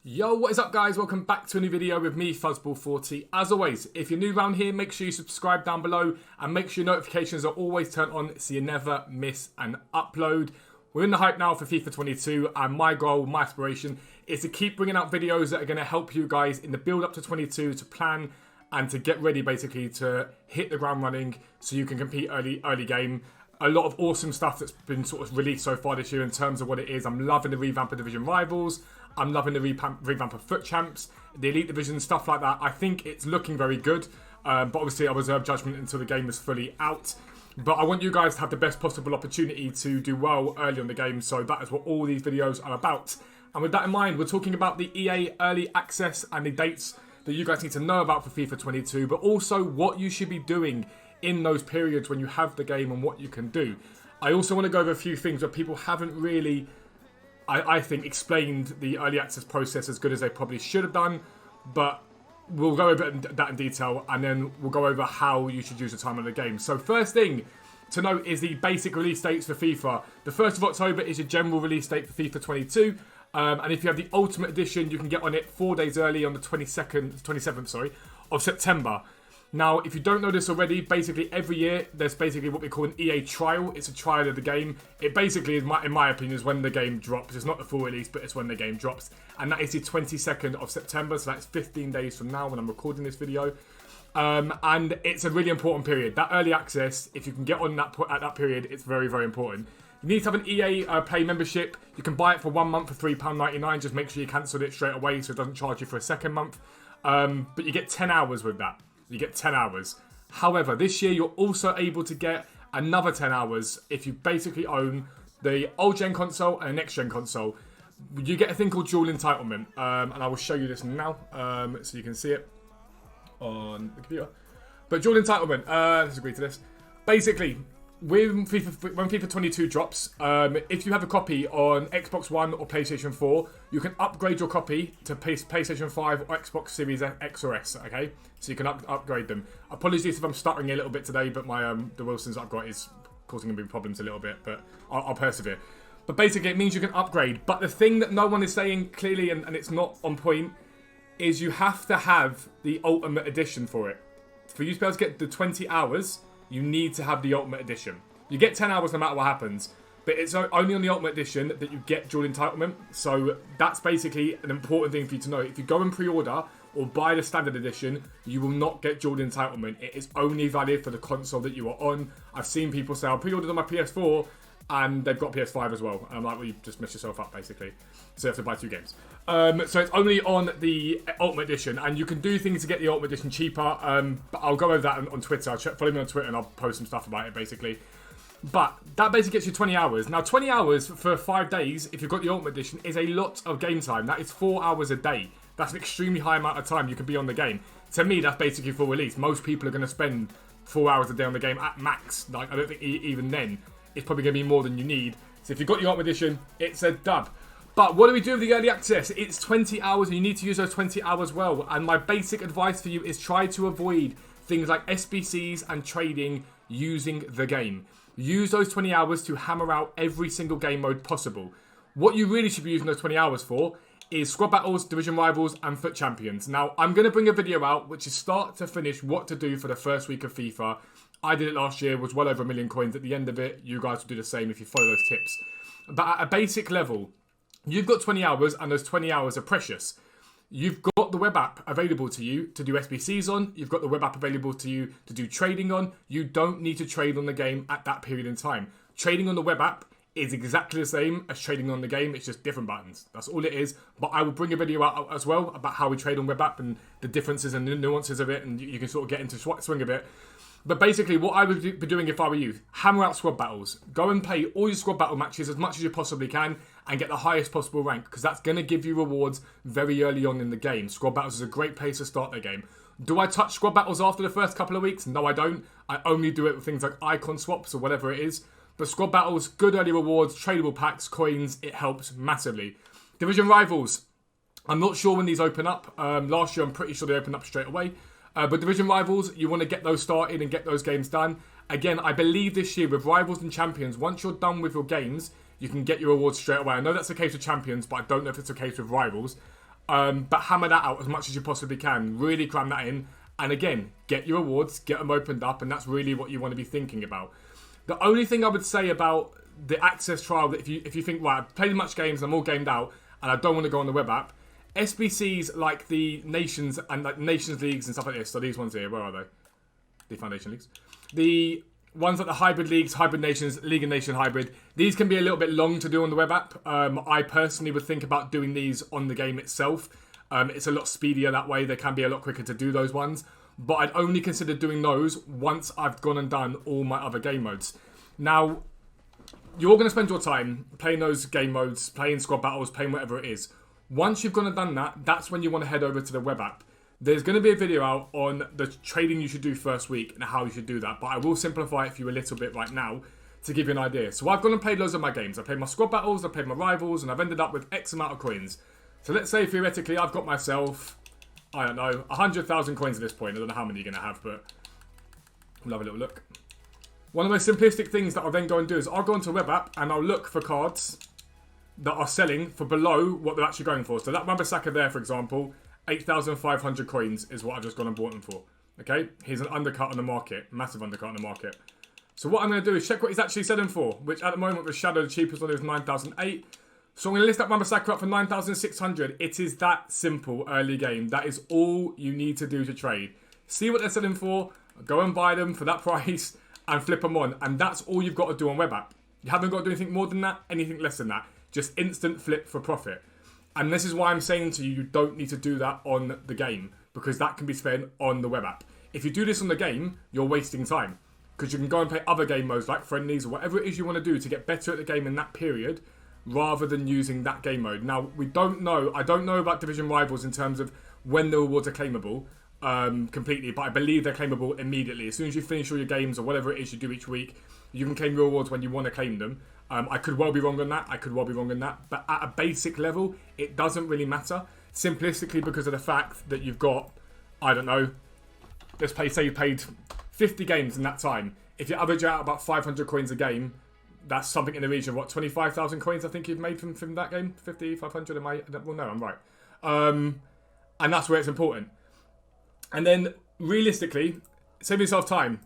Yo, what is up guys? Welcome back to a new video with me, Fuzzball40. As always, if you're new around here, make sure you subscribe down below and make sure your notifications are always turned on so you never miss an upload. We're in the hype now for FIFA 22 and my goal, my aspiration is to keep bringing out videos that are going to help you guys in the build up to 22 to plan and to get ready basically to hit the ground running so you can compete early game. A lot of awesome stuff that's been sort of released so far this year in terms of what it is. I'm loving the revamp of Division Rivals. I'm loving the revamp of Foot Champs, the Elite Division, stuff like that. I think it's looking very good. But obviously I reserve judgment until the game is fully out. But I want you guys to have the best possible opportunity to do well early on the game. So that is what all these videos are about. And with that in mind, we're talking about the EA Early Access and the dates that you guys need to know about for FIFA 22. But also what you should be doing in those periods when you have the game and what you can do. I also want to go over a few things where people haven't really, I think, explained the early access process as good as they probably should have done, but we'll go over that in detail and then we'll go over how you should use the time of the game. So first thing to note is the basic release dates for FIFA. The 1st of October is your general release date for FIFA 22. And if you have the Ultimate Edition, you can get on it 4 days early on the 27th of September. Now, if you don't know this already, basically every year there's basically what we call an EA trial. It's a trial of the game. It basically, in my opinion, is when the game drops. It's not the full release, but it's when the game drops. And that is the 22nd of September, so that's 15 days from now when I'm recording this video. And it's a really important period. That early access, if you can get on that at that period, it's very, very important. You need to have an EA Play membership. You can buy it for 1 month for £3.99. Just make sure you cancel it straight away so it doesn't charge you for a second month. But you get 10 hours with that. You get 10 hours. However, this year you're also able to get another 10 hours if you basically own the old gen console and the next gen console. You get a thing called dual entitlement. And I will show you this now so you can see it on the computer. But dual entitlement, let's agree to this. Basically, when FIFA 22 drops, if you have a copy on Xbox One or PlayStation 4, you can upgrade your copy to PlayStation 5 or Xbox Series X or S, okay? So you can upgrade them. Apologies if I'm stuttering a little bit today, but my the Wilsons I've got is causing me problems a little bit, but I'll persevere. But basically, it means you can upgrade. But the thing that no one is saying clearly, and it's not on point, is you have to have the Ultimate Edition for it. For you to be able to get the 20 hours, you need to have the Ultimate Edition. You get 10 hours no matter what happens, but it's only on the Ultimate Edition that you get dual entitlement. So that's basically an important thing for you to know. If you go and pre-order or buy the Standard Edition, you will not get dual entitlement. It is only valid for the console that you are on. I've seen people say, I pre-ordered on my PS4 and they've got PS5 as well. And I'm like, well, you just messed yourself up basically. So you have to buy 2 games. So it's only on the Ultimate Edition, and you can do things to get the Ultimate Edition cheaper. But I'll go over that on Twitter. Follow me on Twitter and I'll post some stuff about it basically. But that basically gets you 20 hours. Now 20 hours for 5 days, if you've got the Ultimate Edition, is a lot of game time. That is 4 hours a day. That's an extremely high amount of time you can be on the game. To me, that's basically full release. Most people are going to spend 4 hours a day on the game at max. Like, I don't think even then it's probably going to be more than you need. So if you've got the Ultimate Edition, it's a dub. But what do we do with the early access? It's 20 hours and you need to use those 20 hours well. And my basic advice for you is try to avoid things like SBCs and trading using the game. Use those 20 hours to hammer out every single game mode possible. What you really should be using those 20 hours for is squad battles, division rivals, and foot champions. Now, I'm going to bring a video out which is start to finish what to do for the first week of FIFA. I did it last year, was well over 1 million coins. At the end of it, you guys will do the same if you follow those tips. But at a basic level, you've got 20 hours and those 20 hours are precious. You've got the web app available to you to do SBCs on. You've got the web app available to you to do trading on. You don't need to trade on the game at that period in time. Trading on the web app is exactly the same as trading on the game. It's just different buttons. That's all it is. But I will bring a video out as well about how we trade on web app and the differences and the nuances of it. And you can sort of get into swing of it. But basically, what I would be doing if I were you, hammer out squad battles. Go and play all your squad battle matches as much as you possibly can and get the highest possible rank, because that's going to give you rewards very early on in the game. Squad battles is a great place to start the game. Do I touch squad battles after the first couple of weeks? No, I don't. I only do it with things like icon swaps or whatever it is. But squad battles, good early rewards, tradable packs, coins, it helps massively. Division rivals. I'm not sure when these open up. Last year, I'm pretty sure they opened up straight away. But Division Rivals, you want to get those started and get those games done. Again, I believe this year with Rivals and Champions, once you're done with your games, you can get your rewards straight away. I know that's the case with Champions, but I don't know if it's the case with Rivals. But hammer that out as much as you possibly can. Really cram that in. And again, get your awards, get them opened up, and that's really what you want to be thinking about. The only thing I would say about the access trial, that if you think, right, I've played much games, I'm all gamed out, and I don't want to go on the web app, SBCs like the Nations and like Nations Leagues and stuff like this, so these ones here, where are they? The Foundation Leagues. The ones like the Hybrid Leagues, Hybrid Nations, League of Nation Hybrid, these can be a little bit long to do on the web app. I personally would think about doing these on the game itself. It's a lot speedier that way. They can be a lot quicker to do those ones. But I'd only consider doing those once I've gone and done all my other game modes. Now, you're going to spend your time playing those game modes, playing squad battles, playing whatever it is. Once you've gone and done that, that's when you want to head over to the web app. There's going to be a video out on the trading you should do first week and how you should do that. But I will simplify it for you a little bit right now to give you an idea. So I've gone and played loads of my games. I played my squad battles, I played my rivals, and I've ended up with X amount of coins. So let's say theoretically I've got myself, I don't know, 100,000 coins at this point. I don't know how many you're going to have, but we'll have a little look. One of the most simplistic things that I'll then go and do is I'll go into a web app and I'll look for cards that are selling for below what they're actually going for. So that Wan-Bissaka there, for example, 8,500 coins is what I've just gone and bought them for. Okay, here's an undercut on the market, massive undercut on the market. So what I'm going to do is check what he's actually selling for, which at the moment with Shadow, the cheapest one is 9,008. So I'm going to list that Wan-Bissaka up for 9,600. It is that simple early game. That is all you need to do to trade. See what they're selling for, go and buy them for that price, and flip them on. And that's all you've got to do on web app. You haven't got to do anything more than that, anything less than that. Just instant flip for profit. And this is why I'm saying to you, you don't need to do that on the game, because that can be spent on the web app. If you do this on the game, you're wasting time, because you can go and play other game modes like friendlies or whatever it is you want to do to get better at the game in that period, rather than using that game mode. Now, I don't know about Division Rivals in terms of when the rewards are claimable completely, but I believe they're claimable immediately. As soon as you finish all your games or whatever it is you do each week, you can claim your rewards when you want to claim them. I could well be wrong on that. But at a basic level, it doesn't really matter. Simplistically because of the fact that you've got, I don't know, say you played 50 games in that time. If you average out about 500 coins a game, that's something in the region of, what, 25,000 coins I think you've made from that game? 50, 500, well, no, I'm right. And that's where it's important. And then, realistically, save yourself time.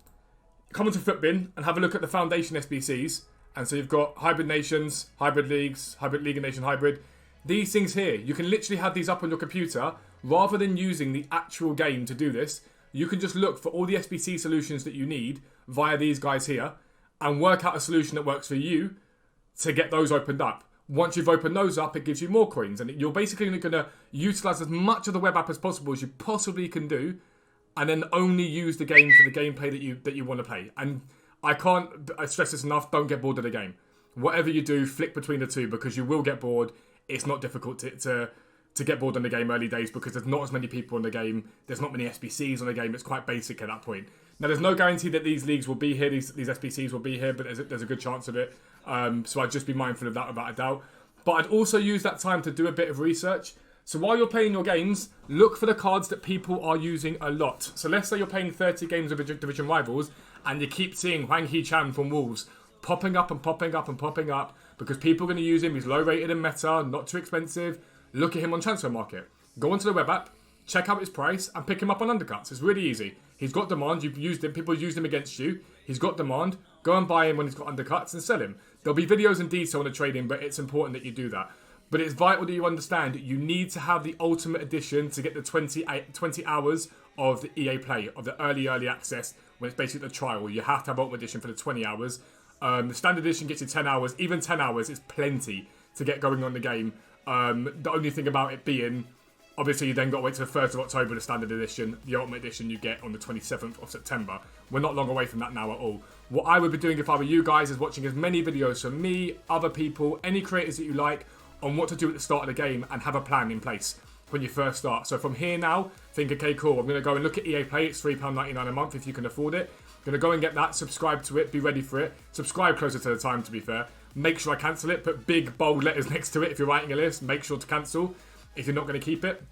Come onto Footbin and have a look at the Foundation SBCs. And so you've got Hybrid Nations, Hybrid Leagues, Hybrid League of Nation Hybrid. These things here, you can literally have these up on your computer. Rather than using the actual game to do this, you can just look for all the SBC solutions that you need via these guys here and work out a solution that works for you to get those opened up. Once you've opened those up, it gives you more coins. And you're basically going to utilize as much of the web app as possible as you possibly can do, and then only use the game for the gameplay that you want to play. And I can't stress this enough, don't get bored of the game. Whatever you do, flick between the two, because you will get bored. It's not difficult to get bored on the game early days, because there's not as many people in the game. There's not many SBCs on the game. It's quite basic at that point. Now, there's no guarantee that these leagues will be here, these SBCs will be here, but there's a good chance of it. So I'd just be mindful of that without a doubt. But I'd also use that time to do a bit of research. So while you're playing your games, look for the cards that people are using a lot. So let's say you're playing 30 games of Division Rivals, and you keep seeing Hwang Hee-chan from Wolves popping up and popping up and popping up, because people are going to use him. He's low rated in meta, not too expensive. Look at him on Transfer Market. Go onto the web app, check out his price, and pick him up on undercuts. It's really easy. He's got demand. You've used him. People used him against you. He's got demand. Go and buy him when he's got undercuts and sell him. There'll be videos in detail on the trading, but it's important that you do that. But it's vital that you understand you need to have the Ultimate Edition to get the 20 hours of the EA Play, of the early access, when it's basically the trial. You have to have Ultimate Edition for the 20 hours. The Standard Edition gets you 10 hours. Even 10 hours is plenty to get going on the game. The only thing about it being, obviously you then got to wait till the 1st of October, the Standard Edition. The Ultimate Edition you get on the 27th of September. We're not long away from that now at all. What I would be doing if I were you guys is watching as many videos from me, other people, any creators that you like, on what to do at the start of the game, and have a plan in place when you first start. So from here now, think, okay, cool, I'm going to go and look at EA Play. It's £3.99 a month if you can afford it. Going to go and get that, subscribe to it, be ready for it. Subscribe closer to the time, to be fair. Make sure I cancel it. Put big, bold letters next to it if you're writing a list. Make sure to cancel if you're not going to keep it.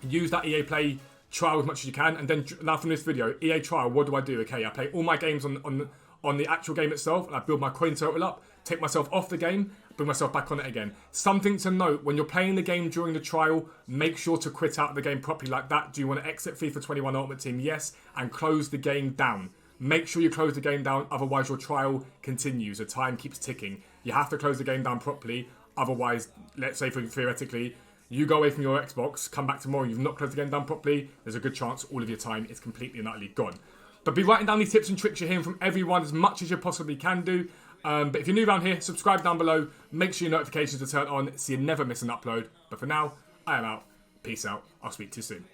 Use that EA Play trial as much as you can. And then now from this video, EA trial, what do I do? Okay, I play all my games on on the actual game itself, and I build my coin total up, take myself off the game, bring myself back on it again. Something to note, when you're playing the game during the trial, make sure to quit out of the game properly like that. Do you want to exit FIFA 21 Ultimate Team? Yes, and close the game down. Make sure you close the game down, otherwise your trial continues. The time keeps ticking. You have to close the game down properly, otherwise, let's say theoretically, you go away from your Xbox, come back tomorrow, you've not closed the game down properly, there's a good chance all of your time is completely and utterly gone. But be writing down these tips and tricks you're hearing from everyone as much as you possibly can do. But if you're new around here, subscribe down below. Make sure your notifications are turned on so you never miss an upload. But for now, I am out. Peace out. I'll speak to you soon.